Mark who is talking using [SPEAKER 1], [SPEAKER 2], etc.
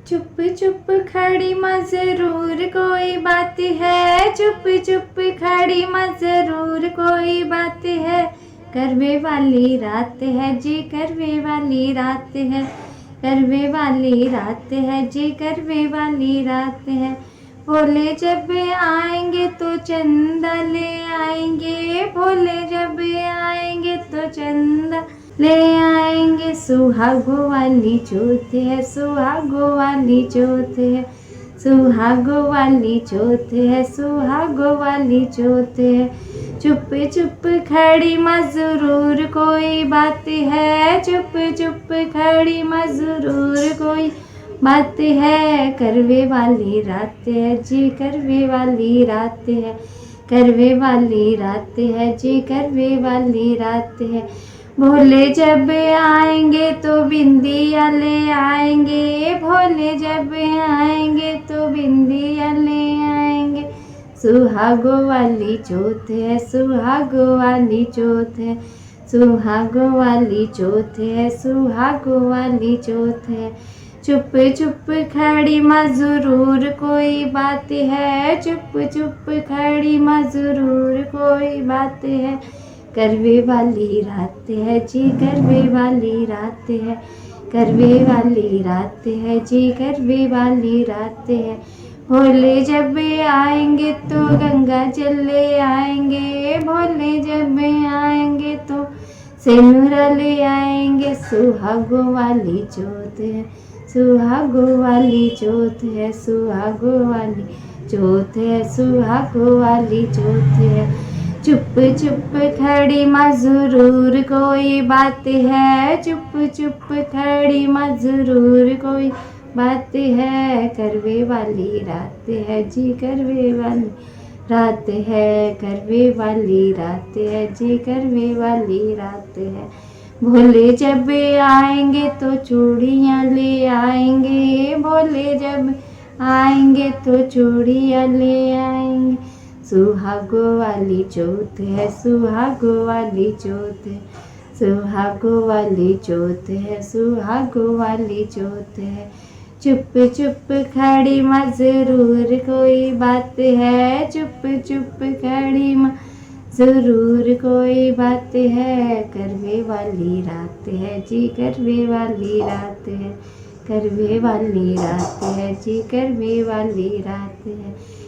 [SPEAKER 1] चुप चुप खड़ी माँ जरूर कोई बात है, चुप चुप खड़ी माँ जरूर कोई बात है। करवे वाली रात है जी, करवे वाली रात है, करवे वाली रात है जी, करवे वाली रात है। भोले जब आएंगे तो चंदा ले आएंगे, भोले जब आएंगे तो चंदा ले आएंगे। सुहागो वाली जोत है, सुहागो वाली जोत है, सुहागो वाली जोत है, सुहागो वाली जोत है। चुप चुप खड़ी माँ जरूर कोई बात है, चुप चुप खड़ी माँ जरूर कोई बात है। करवे वाली रात है जी, करवे वाली रात है, करवे वाली रात है जी, करवे वाली रात है। भोले जब आएंगे तो बिंदिया ले आएंगे, भोले जब आएंगे तो बिंदिया ले आएंगे। सुहागो वाली जोत है, सुहागो वाली जोत है, सुहागो वाली जोत है, सुहागो वाली जोत है। चुप चुप खड़ी माँ जरूर कोई बात है, चुप चुप खड़ी माँ जरूर कोई बात है। करवे वाली रात है जी, करवे वाली रात है, करवे वाली रात है जी, करवे वाली रात है। भोले जब आएंगे तो गंगा जल ले आएंगे, भोले जब आएंगे तो सिनुरा ले आएंगे। सुहागो वाली जोत है, सुहागो वाली जोत है, सुहागो वाली जोत है, सुहागो वाली जोत है। चुप चुप खड़ी माँ जरूर कोई बात है, चुप चुप खड़ी माँ जरूर कोई बात है। करवे वाली रात है जी, करवे वाली रात है, करवे वाली रात है जी, करवे वाली रात है। भोले जब आएंगे तो चूड़ियाँ ले आएंगे, भोले जब आएंगे तो चूड़ियाँ ले आएंगे। सुहागो वाली जोत है, सुहागो वाली जोत है, सुहागो वाली जोत है, सुहागो वाली जोत है। चुप चुप खड़ी माँ जरूर कोई बात है, चुप चुप खड़ी माँ जरूर कोई बात है। करवे वाली रात है जी, करवे वाली रात है, करवे वाली रात है जी, करवे वाली रात है।